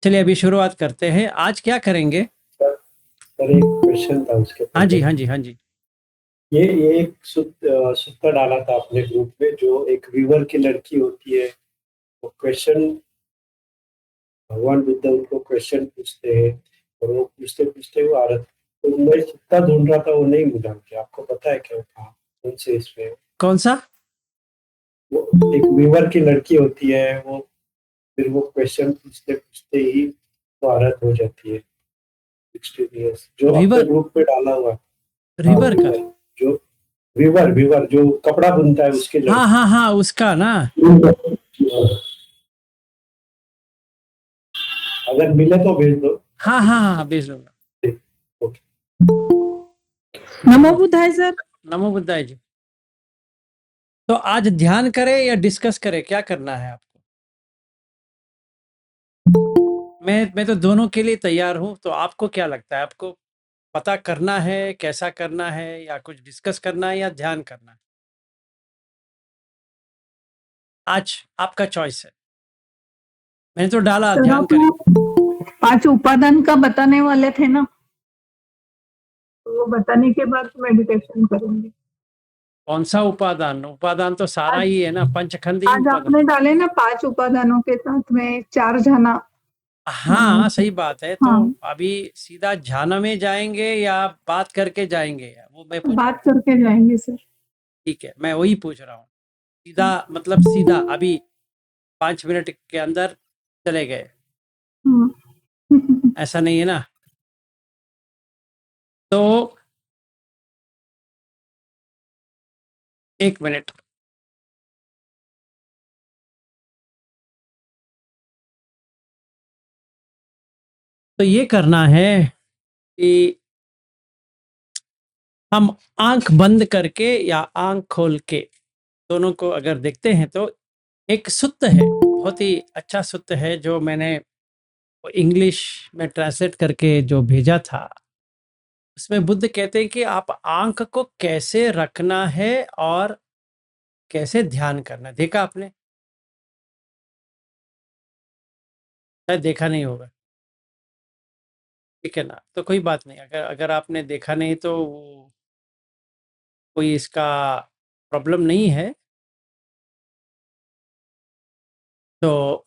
चलिए अभी शुरुआत करते हैं। आज क्या करेंगे? सर एक क्वेश्चन था उसके हाँ जी, पहले। हाँ जी, हाँ जी। ये एक सूत्र डाला था आपने ग्रुप में, जो एक वीवर की लड़की होती है, वो क्वेश्चन, भगवान बुद्ध उनको क्वेश्चन पूछते हैं और वो पूछते पूछते वो आरत, तो मैं सूत्र ढूंढ रहा था, वो नहीं मिला मुझे। आपको पता है क्या वो कहाँ, कौन से इसमें? कौन सा? वो एक वीवर की लड़की होती है, वो फिर वो क्वेश्चन पूछते पूछते ही वो आरत हो जाती है। 16 years जो अपने रिवर? ग्रुप में डाला हुआ है। हाँ रिवर का? वीवर, जो वीवर वीवर जो कपड़ा बुनता है, उसकी हाँ लड़की। हाँ हाँ, उसका ना। अगर मिले तो भेज दो। हाँ हाँ हाँ हाँ, भेज दूंगा। ओके। नमो बुद्धाय सर। नमो बुद्धाय जी। तो आज ध्यान करें या डिस्कस करें, क्या करना है आपको? मैं तो दोनों के लिए तैयार हूँ। तो आपको क्या लगता है, आपको पता करना है कैसा करना है, या कुछ डिस्कस करना है, या ध्यान करना है? आज आपका चॉइस है। मैंने तो डाला सर ध्यान आप करें। 5 उपादान का बताने वाले थे ना, तो वो बताने के बाद मेडिटेशन करेंगे। कौन सा उपादान? उपादान तो सारा आज ही है ना, पंचखंडी आज उपादान। आपने डाले ना 5 उपादानों के साथ में 4 जाना। हाँ सही बात है। तो हाँ, अभी सीधा ध्यान में जाएंगे या बात करके जाएंगे, वो मैं पूछ रहा बात हूँ। करके जाएंगे सर। ठीक है, मैं वही पूछ रहा हूँ। सीधा मतलब सीधा अभी 5 मिनट के अंदर चले गए, हाँ। ऐसा नहीं है ना? तो 1 मिनट। तो ये करना है कि हम आंख बंद करके या आंख खोल के, दोनों को अगर देखते हैं तो एक सूत्र है, बहुत ही अच्छा सूत्र है, जो मैंने इंग्लिश में ट्रांसलेट करके जो भेजा था। उसमें बुद्ध कहते हैं कि आप आंख को कैसे रखना है और कैसे ध्यान करना है। देखा आपने? शायद देखा नहीं होगा। ठीक है ना, तो कोई बात नहीं। अगर अगर आपने देखा नहीं तो कोई इसका प्रॉब्लम नहीं है। तो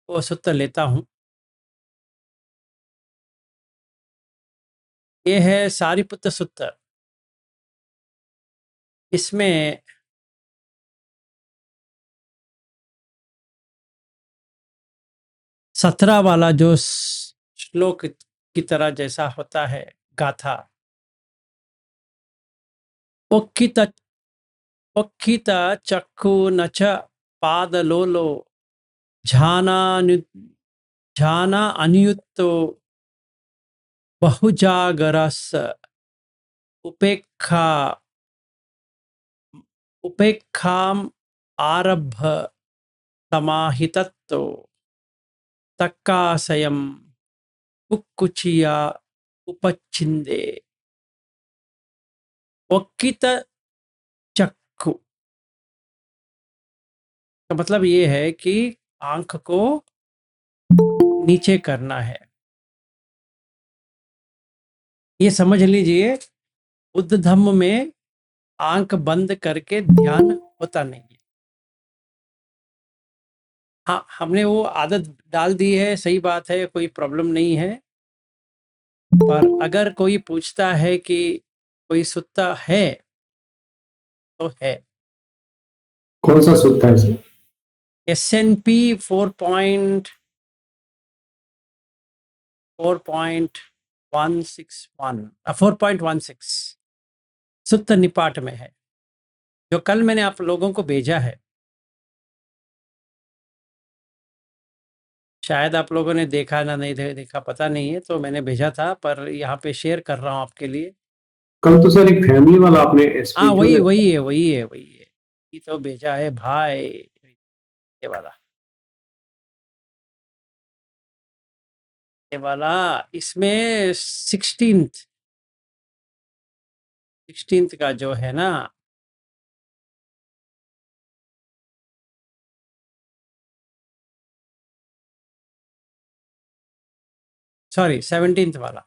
वो सूत्र लेता हूँ। ये है सारिपुत्र सूत्र। इसमें 17 वाला जो श्लोक की तरह जैसा होता है, गाथा। पोक्कित पोक्कित चक्षु न च पादलोलो ध्यानानु ध्याना अनुयुक्तो बहुजागरस उपेक्षा उपेक्षाम आरभ समाहितत्तो तक्कासयम कुक्कुचिया उपचिंदे। वक्कित चक्षु का मतलब ये है कि आंख को नीचे करना है। ये समझ लीजिए, बुद्ध धम्म में आंख बंद करके ध्यान होता नहीं है। हाँ, हमने वो आदत डाल दी है, सही बात है, कोई प्रॉब्लम नहीं है। पर अगर कोई पूछता है कि कोई सुत्ता है, तो है। कौन सा सूत्र है सर? S&P 4.161 सुत्त निपाट में है, जो कल मैंने आप लोगों को भेजा है। शायद आप लोगों ने देखा ना, नहीं देखा पता नहीं है, तो मैंने भेजा था, पर यहाँ पे शेयर कर रहा हूँ आपके लिए। कल तो सर एक फैमिली वाला आपने हाँ स्पिरिचुअल। वही है। ये तो भेजा है भाई, ये वाला, ये वाला। इसमें 16th का जो है ना, सॉरी 17th वाला।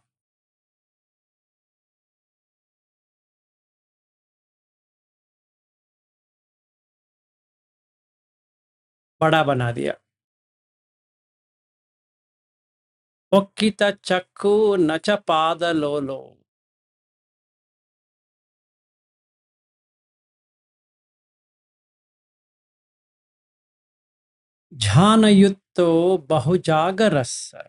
बड़ा बना दिया। ओक्कित चक्कु न च पादलोलो। ध्यानयुक्तो बहुजागरस्य।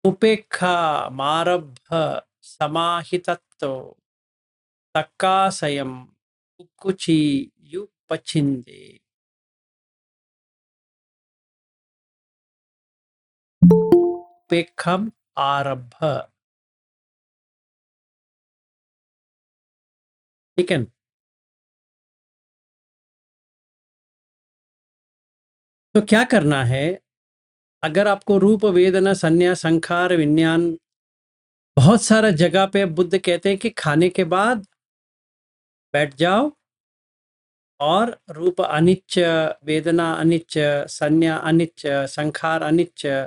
उपेक्षा मारभ्य समाहितत्तो तक्कासयम् कुकुचीयुपछिन्दे। उपेक्षम आरभ्य, ठीक है। तो क्या करना है, अगर आपको रूप वेदना संज्ञा संखार विज्ञान बहुत सारा जगह पे बुद्ध कहते हैं कि खाने के बाद बैठ जाओ और रूप अनिच्य, वेदना अनिच्य, संज्ञा अनिच्य, संखार अनिच्य,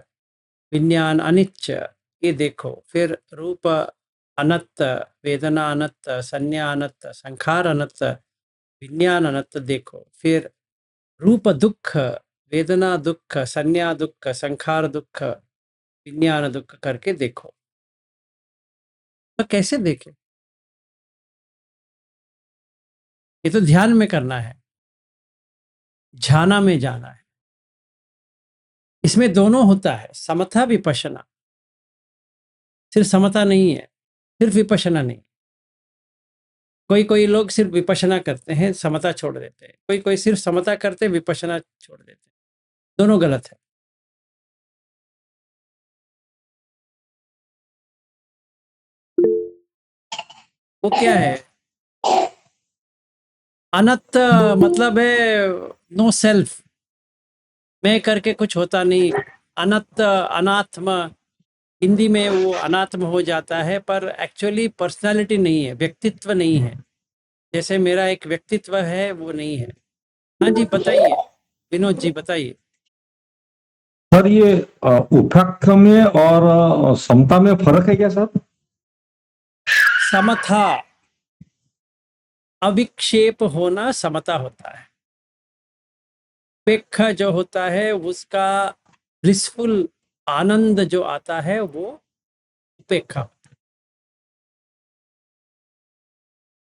विज्ञान अनिच्य, ये देखो। फिर रूप अनंत, वेदना अनंत, संज्ञा अनंत, संखार अनंत, विज्ञान अनंत देखो। फिर रूप दुख, वेदना दुख, संज्ञा दुख, संखार दुख, विज्ञान दुख करके देखो। तो कैसे देखें? ये तो ध्यान में करना है, ध्याना में जाना है। इसमें दोनों होता है, समथा विपश्यना। सिर्फ समता नहीं है, सिर्फ विपश्यना नहीं। कोई कोई लोग सिर्फ विपश्यना करते हैं, समता छोड़ देते हैं। कोई कोई सिर्फ समता करते हैं, विपश्यना छोड़ देते हैं। दोनों गलत है। वो क्या है? अनंत मतलब है नो सेल्फ, मैं करके कुछ होता नहीं। अनंत, अनात्म, हिंदी में वो अनात्म हो जाता है, पर एक्चुअली पर्सनालिटी नहीं है, व्यक्तित्व नहीं है। जैसे मेरा एक व्यक्तित्व है, वो नहीं है। हाँ जी बताइए, विनोद जी बताइए। सर ये उपेक्ष में और समता में फर्क है क्या सर? समता, अविक्षेप होना समता होता है। उपेक्षा जो होता है उसका ब्लिसफुल आनंद जो आता है वो उपेक्षा,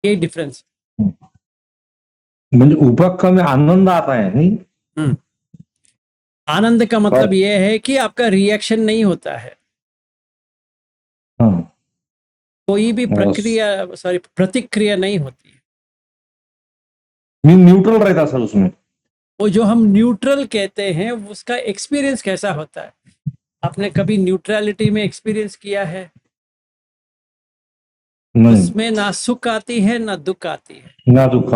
ये डिफरेंस। म्हणजे उपेक्ष में आनंद आता है नहीं? आनंद का मतलब ये है कि आपका रिएक्शन नहीं होता है, हाँ। कोई भी प्रक्रिया, सॉरी प्रतिक्रिया नहीं होती है। न्यूट्रल रहता सर उसमें। वो जो हम न्यूट्रल कहते हैं उसका एक्सपीरियंस कैसा होता है? आपने कभी न्यूट्रलिटी में एक्सपीरियंस किया है? नहीं। उसमें ना सुख आती है ना दुख आती है, ना दुख।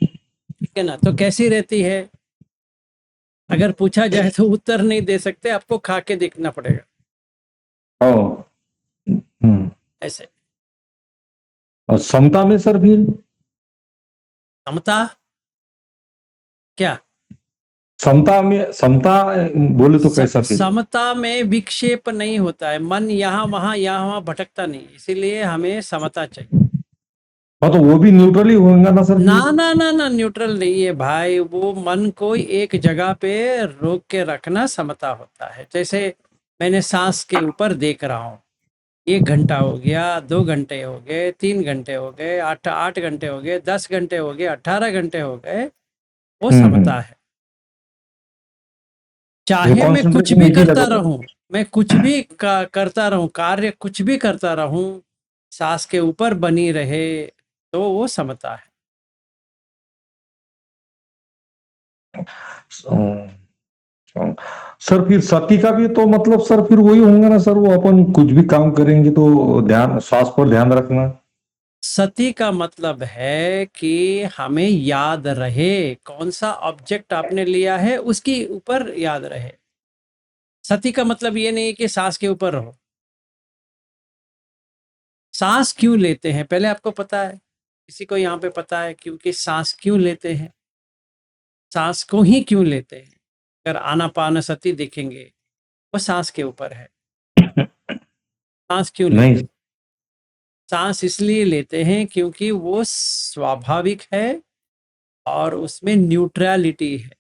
ठीक है ना। तो कैसी रहती है? अगर पूछा जाए तो उत्तर नहीं दे सकते, आपको खा के देखना पड़ेगा। ऐसे। और समता में सर फिर समता क्या? समता में, समता बोले तो कैसा फिर? समता में विक्षेप नहीं होता है, मन यहाँ वहां भटकता नहीं, इसीलिए हमें समता चाहिए। हाँ तो वो भी न्यूट्रल ही होगा ना सर? ना ना ना ना, न्यूट्रल नहीं है भाई। वो मन को एक जगह पे रोक के रखना समता होता है। जैसे मैंने सांस के ऊपर देख रहा हूँ, 1 घंटा हो गया, 2 घंटे हो गए, 3 घंटे हो गए, 8 घंटे हो गए, 10 घंटे हो गए, 18 घंटे हो गए, वो समता है। चाहे मैं कुछ भी करता रहूं, मैं कुछ भी करता रहूं, कार्य कुछ भी करता रहूं, सांस के ऊपर बनी रहे, तो वो समता है। सर फिर सती का भी तो मतलब सर फिर वही होंगे ना सर, वो अपन कुछ भी काम करेंगे तो ध्यान, श्वास पर ध्यान रखना। सती का मतलब है कि हमें याद रहे, कौन सा ऑब्जेक्ट आपने लिया है उसकी ऊपर याद रहे। सती का मतलब ये नहीं कि सांस के ऊपर रहो। सांस क्यों लेते हैं पहले आपको पता है? किसी को यहाँ पे पता है क्योंकि सांस क्यों लेते हैं? सांस को ही क्यों लेते हैं? अगर आनापानसति देखेंगे वो सांस के ऊपर है। सांस क्यों लेते नहीं हैं? सांस इसलिए लेते हैं क्योंकि वो स्वाभाविक है और उसमें न्यूट्रलिटी है।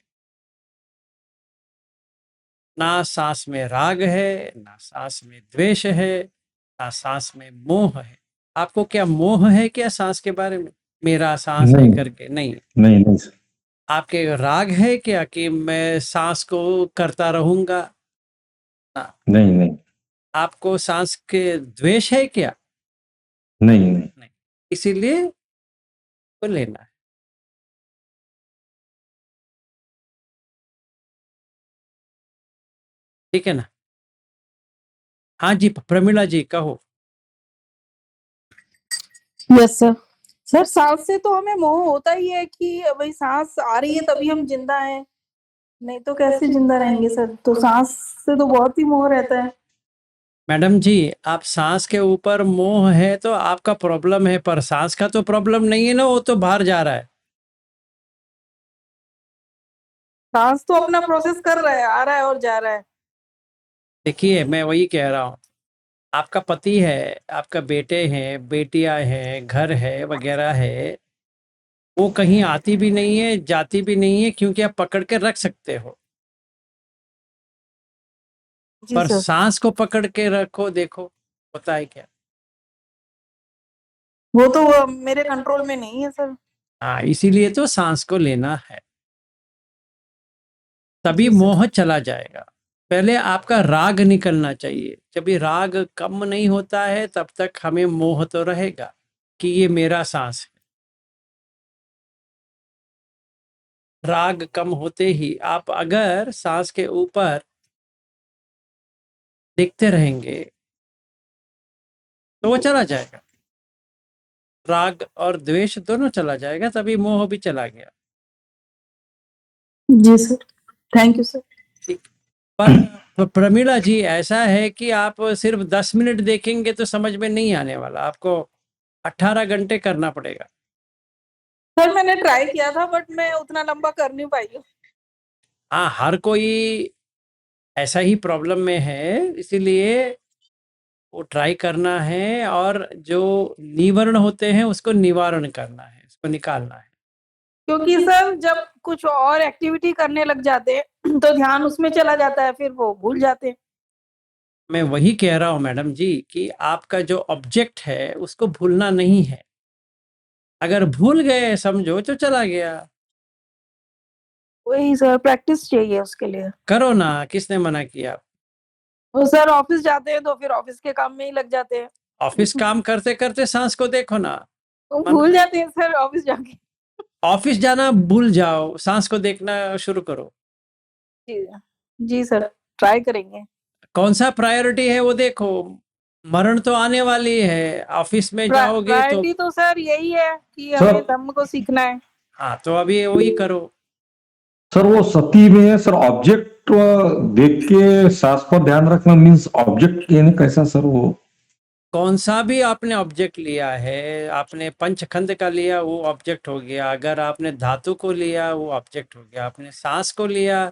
ना सांस में राग है, ना सांस में द्वेष है, ना सांस में मोह है। आपको क्या मोह है क्या सांस के बारे में? मेरा सांस है नहीं करके? नहीं। नहीं नहीं सर। आपके राग है क्या कि मैं सांस को करता रहूंगा? ना। नहीं नहीं आपको सांस के द्वेष है क्या? नहीं नहीं नहीं। इसीलिए वो लेना है। ठीक है ना? हाँ जी, प्रमिला जी कहो। Yes sir. सर सांस से तो हमें मोह होता ही है कि भाई सांस आ रही है तभी हम जिंदा हैं, नहीं तो कैसे जिंदा रहेंगे सर। तो सांस से तो बहुत ही मोह रहता है। मैडम जी, आप सांस के ऊपर मोह है तो आपका प्रॉब्लम है, पर सांस का तो प्रॉब्लम नहीं है ना, वो तो बाहर जा रहा है। सांस तो अपना प्रोसेस कर रहा है, आ रहा है और जा रहा है। देखिए, मैं वही कह रहा हूँ, आपका पति है, आपका बेटे हैं, बेटियां हैं, घर है वगैरह है, वो कहीं आती भी नहीं है, जाती भी नहीं है, क्योंकि आप पकड़ के रख सकते हो। जी पर सर। सांस को पकड़ के रखो, देखो होता है क्या। वो तो मेरे कंट्रोल में नहीं है सर। हाँ, इसीलिए तो सांस को लेना है, तभी जी सर। मोह चला जाएगा। पहले आपका राग निकलना चाहिए। जब ये राग कम नहीं होता है तब तक हमें मोह तो रहेगा कि ये मेरा सांस है। राग कम होते ही आप अगर सांस के ऊपर देखते रहेंगे तो वो चला जाएगा। राग और द्वेष दोनों चला जाएगा, तभी मोह भी चला गया। जी सर, थैंक यू सर। ठीक। पर प्रमिला जी, ऐसा है कि आप सिर्फ 10 मिनट देखेंगे तो समझ में नहीं आने वाला, आपको 18 घंटे करना पड़ेगा। सर मैंने ट्राई किया था बट मैं उतना लंबा कर नहीं पाई हूँ। हाँ, हर कोई ऐसा ही प्रॉब्लम में है, इसीलिए वो ट्राई करना है, और जो निवरण होते हैं उसको निवारण करना है, उसको निकालना है। क्योंकि सर जब कुछ और एक्टिविटी करने लग जाते हैं तो ध्यान उसमें चला जाता है, फिर वो भूल जाते हैं। मैं वही कह रहा हूँ मैडम जी कि आपका जो ऑब्जेक्ट है उसको भूलना नहीं है। अगर भूल गए समझो तो चला गया। वही सर, प्रैक्टिस चाहिए उसके लिए। करो ना, किसने मना किया? वो सर ऑफिस जाते हैं तो फिर ऑफिस के काम में ही लग जाते हैं। ऑफिस काम करते करते सांस को देखो ना। वो मन भूल जाते हैं सर ऑफिस जाके। ऑफिस जाना भूल जाओ, सांस को देखना शुरू करो। जी जी सर, ट्राई करेंगे। कौन सा प्रायोरिटी है वो देखो। मरण तो आने वाली है, ऑफिस में जाओगे तो। प्रायोरिटी तो सर यही है कि सर हमें धम्म को सीखना है। हाँ, तो अभी वही करो। सर वो सती में सर ऑब्जेक्ट देख के सांस पर ध्यान रखना मीन्स ऑब्जेक्ट यानी कैसा सर वो? कौन सा भी आपने ऑब्जेक्ट लिया है, आपने पंचखंड का लिया वो ऑब्जेक्ट हो गया, अगर आपने धातु को लिया वो ऑब्जेक्ट हो गया, आपने सांस को लिया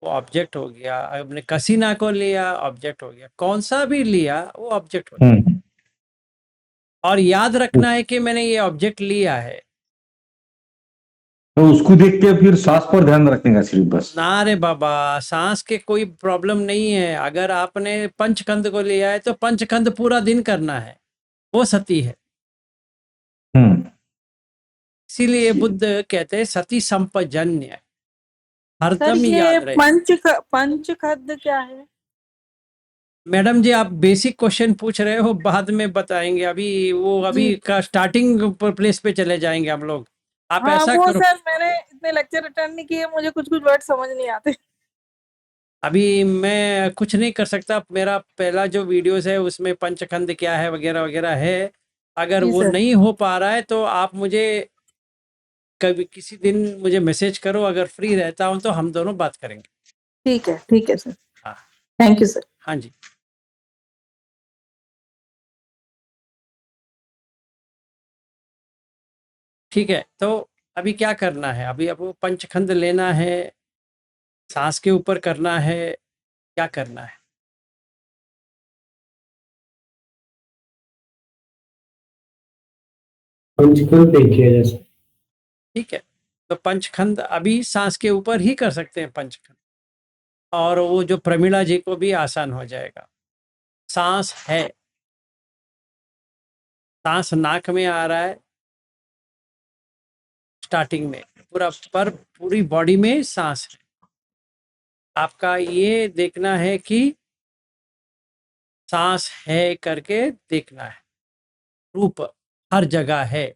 वो ऑब्जेक्ट हो गया, आपने कसीना को लिया ऑब्जेक्ट हो गया, कौन सा भी लिया वो ऑब्जेक्ट हो गया। और याद रखना है कि मैंने ये ऑब्जेक्ट लिया है। तो उसको देख के फिर सांस पर ध्यान रखने का सिर्फ बस? ना रे बाबा, सांस के कोई प्रॉब्लम नहीं है। अगर आपने पंचखंड को लिया है तो पंचखंड पूरा दिन करना है, वो सती है। हम्म। इसीलिए बुद्ध कहते हैं सती संपजन्य, सर हरदम ये याद रहे। पंचखद क्या है? मैडम जी, आप बेसिक क्वेश्चन पूछ रहे हो, बाद में बताएंगे। अभी जी का स्टार्टिंग प्लेस पे चले जाएंगे हम लोग। आप हाँ, ऐसा वो करो, सर मैंने इतने लेक्चर अटेंड नहीं किए, मुझे कुछ कुछ वर्ड समझ नहीं आते। अभी मैं कुछ नहीं कर सकता। मेरा पहला जो वीडियोस है उसमें पंचखंड क्या है वगैरह वगैरह है। अगर जी वो सर। नहीं हो पा रहा है तो आप मुझे कभी किसी दिन मुझे मैसेज करो, अगर फ्री रहता हूँ तो हम दोनों बात करेंगे। ठीक है सर। हाँ। Thank you sir. हाँ जी। ठीक है, तो अभी क्या करना है? अभी आपको पंचखंड लेना है, सांस के ऊपर करना है, क्या करना है? पंचखंड देखिए जैसे ठीक है, तो पंचखंड अभी सांस के ऊपर ही कर सकते हैं पंचखंड, और वो जो प्रमिला जी को भी आसान हो जाएगा। सांस है, सांस नाक में आ रहा है स्टार्टिंग में, पूरा पर पूरी बॉडी में सांस है। आपका ये देखना है कि सांस है करके देखना है, रूप हर जगह है,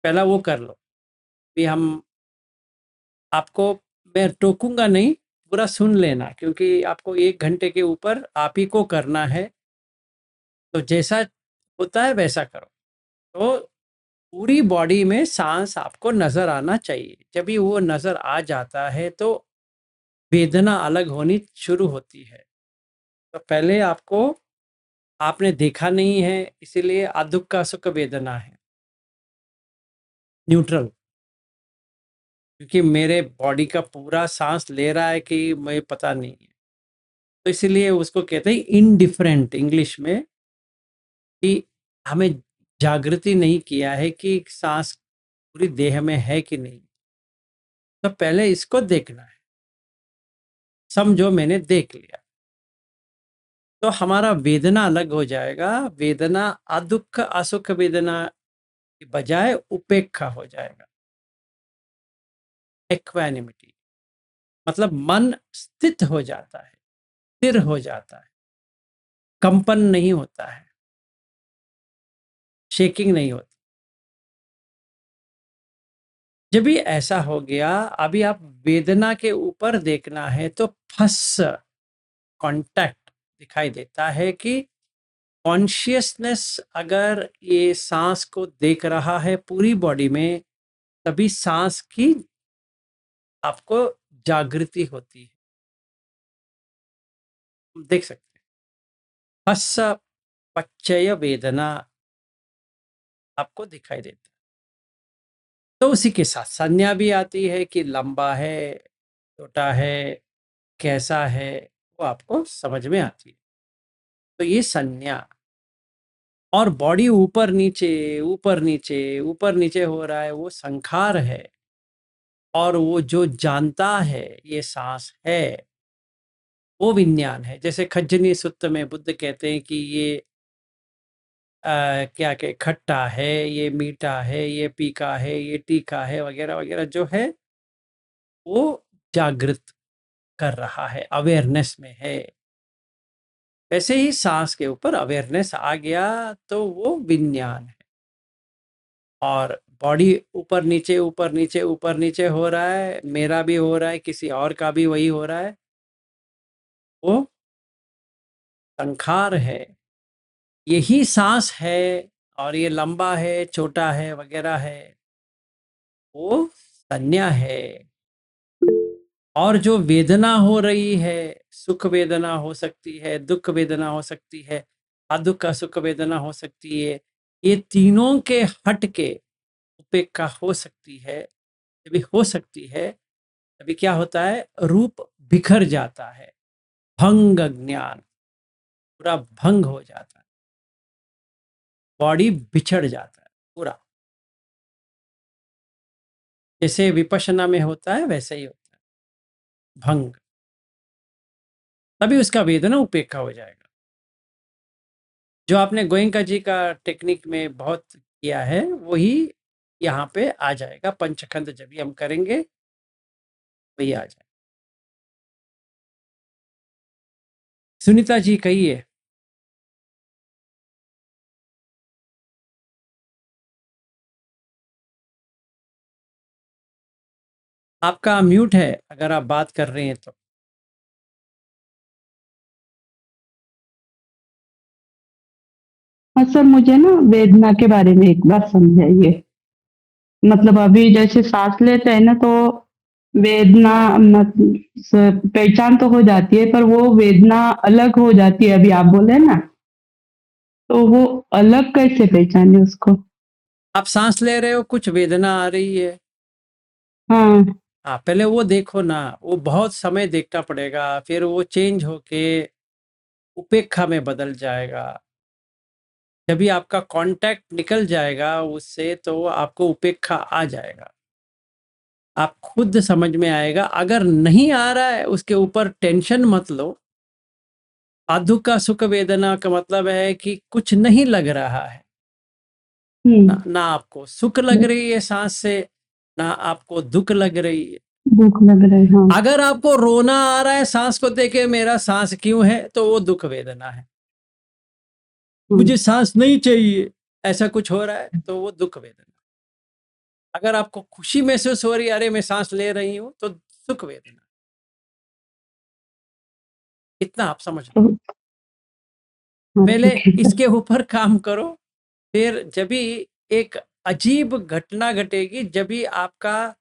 पहला वो कर लो। भी हम आपको, मैं टोकूंगा नहीं, पूरा सुन लेना, क्योंकि आपको 1 घंटे के ऊपर आप ही को करना है, तो जैसा होता है वैसा करो। तो पूरी बॉडी में सांस आपको नजर आना चाहिए। जब भी वो नजर आ जाता है तो वेदना अलग होनी शुरू होती है। तो पहले आपको, आपने देखा नहीं है इसीलिए अदुख सुख वेदना है, न्यूट्रल, क्योंकि मेरे बॉडी का पूरा सांस ले रहा है कि मुझे पता नहीं है, तो इसीलिए उसको कहते हैं इनडिफरेंट इंग्लिश में, कि हमें जागृति नहीं किया है कि सांस पूरी देह में है कि नहीं। तो पहले इसको देखना है, समझो मैंने देख लिया तो हमारा वेदना अलग हो जाएगा। वेदना अदुख असुख वेदना की बजाय उपेक्षा हो जाएगा, एक्वानिमिटी, मतलब मन स्थित हो जाता है, स्थिर हो जाता है, कंपन नहीं होता है, शेकिंग नहीं होती। जब भी ऐसा हो गया, अभी आप वेदना के ऊपर देखना है तो फस कांटेक्ट दिखाई देता है कि कॉन्शियसनेस अगर ये सांस को देख रहा है पूरी बॉडी में, तभी सांस की आपको जागृति होती है, देख सकते हैं। फस पच्चय वेदना आपको दिखाई देता है। तो उसी के साथ संज्ञा भी आती है कि लंबा है, छोटा है, कैसा है, वो आपको समझ में आती है। तो ये संज्ञा, और बॉडी ऊपर नीचे ऊपर नीचे ऊपर नीचे हो रहा है, वो संखार है। और वो जो जानता है ये सांस है, वो विज्ञान है। जैसे खज्जनी सुत्त में बुद्ध कहते हैं कि ये क्या के खट्टा है, ये मीठा है, ये फीका है, ये तीखा है, वगैरह वगैरह जो है वो जागृत कर रहा है, अवेयरनेस में है। वैसे ही सांस के ऊपर अवेयरनेस आ गया तो वो विज्ञान है। और बॉडी ऊपर नीचे ऊपर नीचे ऊपर नीचे हो रहा है, मेरा भी हो रहा है, किसी और का भी वही हो रहा है, वो संखार है। यही सांस है, और ये लंबा है, छोटा है, वगैरह है, वो संज्ञा है। और जो वेदना हो रही है, सुख वेदना हो सकती है, दुख वेदना हो सकती है, अदुख सुख वेदना हो सकती है, ये तीनों के हट के उपेक्षा हो सकती है। जब हो सकती है तभी क्या होता है, रूप बिखर जाता है, भंग ज्ञान पूरा भंग हो जाता है, बॉडी बिछड़ जाता है पूरा। जैसे विपश्यना में होता है वैसे ही होता है, भंग, तभी उसका वेदना उपेक्षा हो जाएगा। जो आपने गोयंका जी का टेक्निक में बहुत किया है वही यहाँ पे आ जाएगा। पंचखंड जब भी हम करेंगे वही आ जाएगा। सुनीता जी कहिए। आपका म्यूट है अगर आप बात कर रहे हैं तो। हाँ सर, मुझे ना वेदना के बारे में एक बार समझाइए। मतलब अभी जैसे सांस लेते हैं ना तो वेदना पहचान तो हो जाती है, पर वो वेदना अलग हो जाती है, अभी आप बोले ना, तो वो अलग कैसे पहचाने उसको? आप सांस ले रहे हो, कुछ वेदना आ रही है, हाँ हाँ पहले वो देखो ना, वो बहुत समय देखना पड़ेगा, फिर वो चेंज होके उपेक्षा में बदल जाएगा। जब भी आपका कांटेक्ट निकल जाएगा उससे, तो आपको उपेक्षा आ जाएगा, आप खुद समझ में आएगा। अगर नहीं आ रहा है उसके ऊपर टेंशन मत लो। साधु का सुख वेदना का मतलब है कि कुछ नहीं लग रहा है, ना आपको सुख लग रही है सांस से, ना आपको दुख लग रही है। दुख लग रहा है। हाँ अगर आपको रोना आ रहा है सांस को देखे, मेरा सांस क्यों है, तो वो दुख वेदना है। मुझे सांस नहीं चाहिए, ऐसा कुछ हो रहा है, तो वो दुख वेदना। अगर आपको खुशी महसूस हो रही है, अरे मैं सांस ले रही हूं, तो सुख वेदना। इतना आप समझ लो। तो हाँ, पहले ठीक है सर। इसके ऊपर काम करो, फिर जब भी एक अजीब घटना घटेगी, जब भी आपका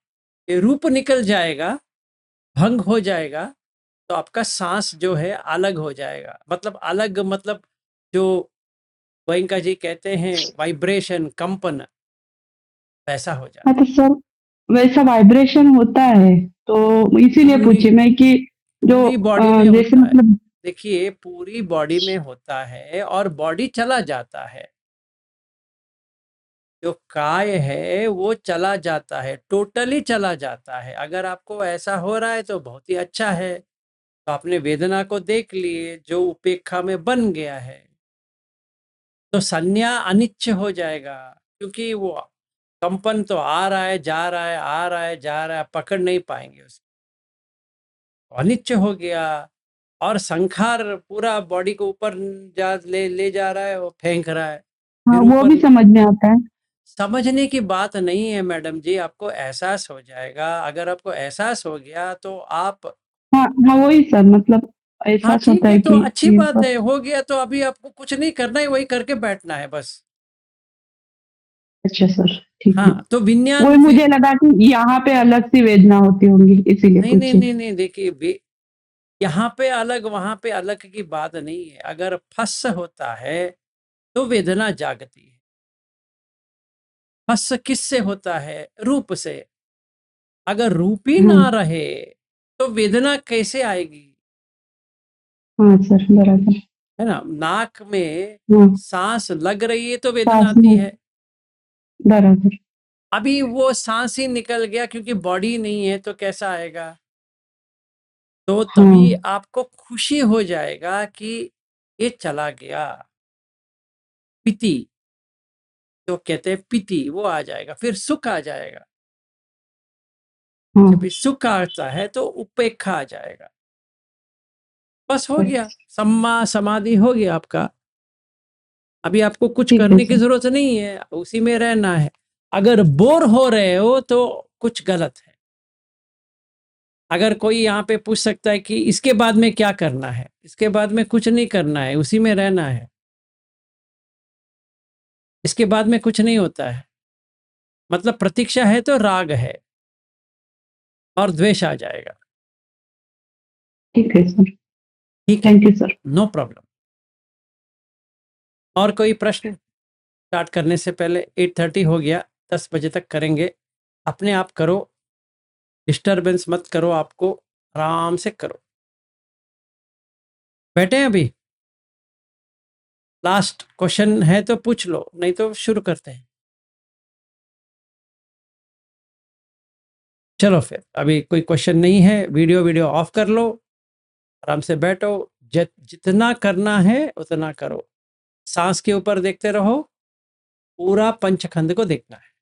ये रूप निकल जाएगा, भंग हो जाएगा, तो आपका सांस जो है अलग हो जाएगा। मतलब अलग, मतलब जो गोयनका जी कहते हैं वाइब्रेशन, कंपन, वैसा हो जाता हाँ है। तो सर वैसा वाइब्रेशन होता है, तो इसीलिए पूरी पूछी मैं कि जो पूरी बॉडी में जैसे होता है। मतलब देखिए, पूरी बॉडी में होता है और बॉडी चला जाता है। जो काय है वो चला जाता है, टोटली चला जाता है। अगर आपको ऐसा हो रहा है तो बहुत ही अच्छा है, तो आपने वेदना को देख लिए जो उपेक्षा में बन गया है, तो संज्ञा अनिच्छ हो जाएगा, क्योंकि वो कंपन तो आ रहा है जा रहा है, आ रहा है जा रहा है, पकड़ नहीं पाएंगे उसको, अनिच्छ हो गया। और संखार पूरा बॉडी को ऊपर ले जा रहा है, वो फेंक रहा है, हाँ फिर वो भी ऊपर। समझ में आता है। समझने की बात नहीं है मैडम जी, आपको एहसास हो जाएगा। अगर आपको एहसास हो गया तो आप, हाँ हाँ वही सर, मतलब हाँ एहसास ठीक होता है, है तो कि अच्छी ये बात सब। है, हो गया तो अभी आपको कुछ नहीं करना है, वही करके बैठना है बस। अच्छा सर, ठीक है। हाँ तो विज्ञान वही मुझे लगा कि यहाँ पे अलग सी वेदना होती होंगी, इसीलिए नहीं नहीं पूछी। नहीं नहीं, देखिए यहाँ पे अलग वहां पे अलग की बात नहीं है। अगर फस होता है तो वेदना जागती है। फस किससे होता है? रूप से। अगर रूप ही हाँ ना रहे तो वेदना कैसे आएगी? हाँ सर, बराबर। है ना, नाक में हाँ सांस लग रही है तो वेदना सास आती में, है। बराबर। अभी वो सांस ही निकल गया क्योंकि बॉडी नहीं है, तो कैसा आएगा? तो तभी हाँ आपको खुशी हो जाएगा कि ये चला गया। पीति, जो कहते हैं पीति, वो आ जाएगा, फिर सुख आ जाएगा। हाँ जब भी सुख आता है तो उपेक्षा आ जाएगा। बस हो सर, गया, सम्मा समाधि हो गया आपका। अभी आपको कुछ ठीक है करने की सर। जरूरत नहीं है, उसी में रहना है। अगर बोर हो रहे हो तो कुछ गलत है। अगर कोई यहाँ पे पूछ सकता है कि इसके बाद में क्या करना है, इसके बाद में कुछ नहीं करना है, उसी में रहना है। इसके बाद में कुछ नहीं होता है। मतलब प्रतीक्षा है तो राग है और द्वेष आ जाएगा। ठीक है सर, ठीक है, thank you sir. No problem. और कोई प्रश्न? स्टार्ट करने से पहले 8:30 हो गया, 10 बजे तक करेंगे। अपने आप करो, डिस्टरबेंस मत करो, आपको आराम से करो। बैठे हैं अभी? लास्ट क्वेश्चन है तो पूछ लो, नहीं तो शुरू करते हैं। चलो फिर, अभी कोई क्वेश्चन नहीं है, वीडियो ऑफ कर लो, आराम से बैठो। जितना करना है उतना करो। सांस के ऊपर देखते रहो, पूरा पंचखंड को देखना है।